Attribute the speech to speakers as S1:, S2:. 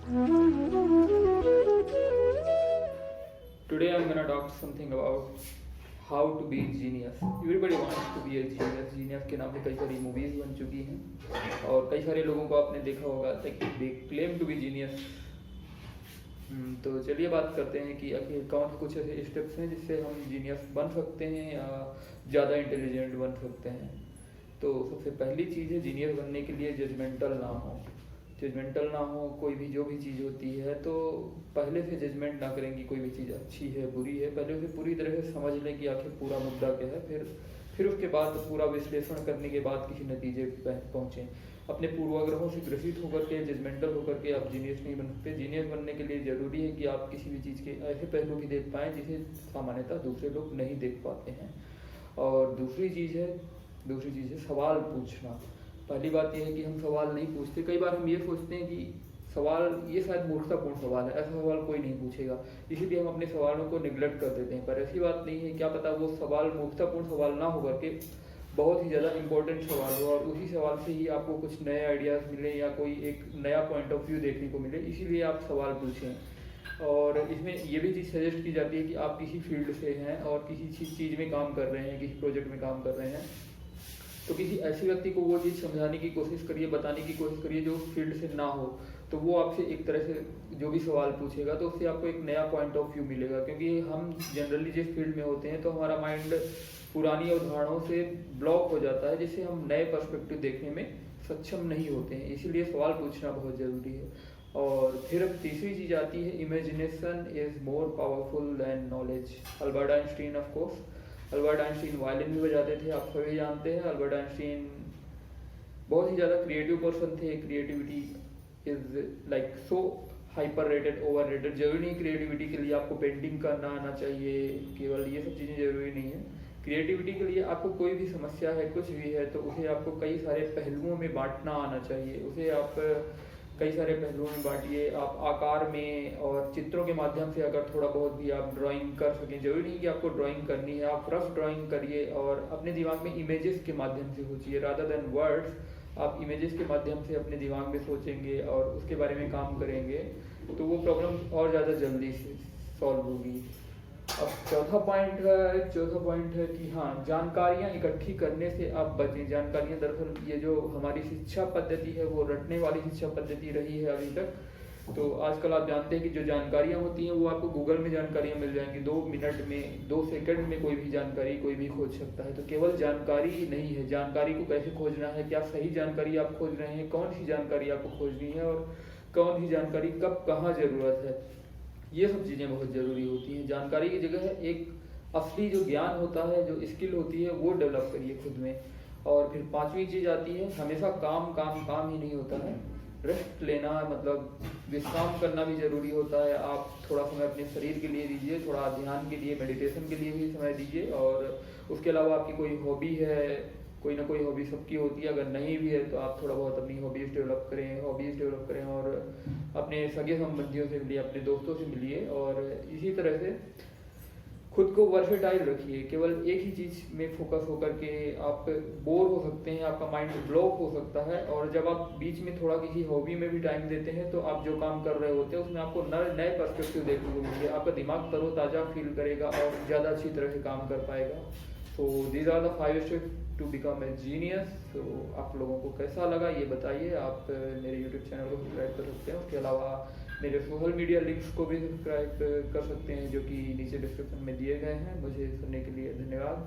S1: Today I'm gonna talk something about how to be genius. Everybody wants to be a genius. Genius के नाम पे कई सारी movies बन चुकी हैं और कई सारे लोगों को आपने देखा होगा they claim to be genius. तो चलिए बात करते हैं कि आखिर कौन कुछ ऐसे स्टेप्स हैं जिससे हम जीनियस बन सकते हैं या ज़्यादा इंटेलिजेंट बन सकते हैं। तो सबसे पहली चीज़ है जीनियस बनने के लिए जजमेंटल ना हो। जजमेंटल ना हो, कोई भी जो भी चीज़ होती है तो पहले से जजमेंट ना करें कि कोई भी चीज़ अच्छी है बुरी है, पहले उसे पूरी तरह से समझ लें कि आखिर पूरा मुद्दा क्या है, फिर उसके बाद पूरा विश्लेषण करने के बाद किसी नतीजे पर पहुँचें। अपने पूर्वाग्रहों से ग्रसित होकर के जजमेंटल होकर के आप जीनियस नहीं बन सकते। जीनियस बनने के लिए ज़रूरी है कि आप किसी भी चीज़ के ऐसे पहलू भी देख पाएँ जिसे सामान्यतः दूसरे लोग नहीं देख पाते हैं। और दूसरी चीज़ है सवाल पूछना। पहली बात यह है कि हम सवाल नहीं पूछते। कई बार हम ये सोचते हैं कि सवाल ये शायद मूर्खतापूर्ण सवाल है, ऐसा सवाल कोई नहीं पूछेगा, इसीलिए हम अपने सवालों को निगलेक्ट कर देते हैं। पर ऐसी बात नहीं है। क्या पता वो सवाल मूर्खतापूर्ण सवाल ना होकर के बहुत ही ज़्यादा इंपॉर्टेंट सवाल हो और उसी सवाल से ही आपको कुछ नए आइडियाज़ मिले या कोई एक नया पॉइंट ऑफ व्यू देखने को मिले, इसीलिए आप सवाल पूछें। और इसमें ये भी चीज़ सजेस्ट की जाती है कि आप किसी फील्ड से हैं और किसी चीज़ में काम कर रहे हैं, किसी प्रोजेक्ट में काम कर रहे हैं, तो किसी ऐसे व्यक्ति को वो चीज़ समझाने की कोशिश करिए, बताने की कोशिश करिए जो उस फील्ड से ना हो। तो वो आपसे एक तरह से जो भी सवाल पूछेगा तो उससे आपको एक नया पॉइंट ऑफ व्यू मिलेगा। क्योंकि हम जनरली जिस फील्ड में होते हैं तो हमारा माइंड पुरानी अवधारणाओं से ब्लॉक हो जाता है, जिससे हम नए पर्सपेक्टिव देखने में सक्षम नहीं होते हैं। इसीलिए सवाल पूछना बहुत ज़रूरी है। और फिर अब तीसरी चीज़ आती है imagination is more powerful then knowledge. Albert Einstein of course, Albert Einstein violin भी बजाते थे, आप सभी जानते हैं। अल्बर्ट आइंस्टीन बहुत ही ज़्यादा क्रिएटिव पर्सन थे। Creativity is like so hyper rated, over rated. जरूरी नहीं क्रिएटिविटी के लिए आपको पेंटिंग करना आना चाहिए, केवल ये सब चीज़ें जरूरी नहीं है। क्रिएटिविटी के लिए आपको कोई भी समस्या है, कुछ भी है, तो उसे आपको कई सारे पहलुओं में बांटना आना चाहिए। उसे आप कई सारे पहलुओं में बांटिए। आप आकार में और चित्रों के माध्यम से अगर थोड़ा बहुत भी आप ड्राइंग कर सकें, जरूरी नहीं कि आपको ड्राइंग करनी है, आप रफ ड्राइंग करिए और अपने दिमाग में इमेजेस के माध्यम से सोचिए रादर देन वर्ड्स। आप इमेजेस के माध्यम से अपने दिमाग में सोचेंगे और उसके बारे में काम करेंगे तो वो प्रॉब्लम और ज़्यादा जल्दी से सॉल्व होगी। अब चौथा पॉइंट है कि हाँ, जानकारियाँ इकट्ठी करने से आप बचें। जानकारियाँ दरअसल ये जो हमारी शिक्षा पद्धति है वो रटने वाली शिक्षा पद्धति रही है अभी तक। तो आजकल आप जानते हैं कि जो जानकारियाँ होती हैं वो आपको गूगल में जानकारियाँ मिल जाएंगी। 2 मिनट में, 2 सेकंड में कोई भी जानकारी कोई भी खोज सकता है। तो केवल जानकारी ही नहीं है, जानकारी को कैसे खोजना है, क्या सही जानकारी आप खोज रहे हैं, कौन सी जानकारी आपको खोजनी है और कौन सी जानकारी कब कहाँ ज़रूरत है, ये सब चीज़ें बहुत ज़रूरी होती हैं। जानकारी की जगह एक असली जो ज्ञान होता है, जो स्किल होती है, वो डेवलप करिए खुद में। और फिर पांचवी चीज़ आती है, हमेशा काम काम काम ही नहीं होता है। रेस्ट लेना, मतलब विश्राम करना भी ज़रूरी होता है। आप थोड़ा समय अपने शरीर के लिए दीजिए, थोड़ा ध्यान के लिए, मेडिटेशन के लिए भी समय दीजिए। और उसके अलावा आपकी कोई हॉबी है, कोई ना कोई हॉबी सबकी होती है, अगर नहीं भी है तो आप थोड़ा बहुत अपनी हॉबीज़ डेवलप करें और अपने सगे संबंधियों से मिलिए, अपने दोस्तों से मिलिए और इसी तरह से खुद को वर्सेटाइल रखिए। केवल एक ही चीज़ में फोकस होकर के आप बोर हो सकते हैं, आपका माइंड ब्लॉक हो सकता है। और जब आप बीच में थोड़ा किसी हॉबी में भी टाइम देते हैं तो आप जो काम कर रहे होते हैं उसमें आपको नए पर्सपेक्टिव देखने को मिलेंगे, आपका दिमाग तरोताज़ा फील करेगा और ज़्यादा अच्छी तरह से काम कर पाएगा। So these are the 5 steps to become a genius. तो आप लोगों को कैसा लगा ये बताइए। आप मेरे यूट्यूब चैनल को सब्सक्राइब कर सकते हैं, उसके अलावा मेरे सोशल मीडिया लिंक्स को भी सब्सक्राइब कर सकते हैं जो कि नीचे डिस्क्रिप्शन में दिए गए हैं। मुझे सुनने के लिए धन्यवाद।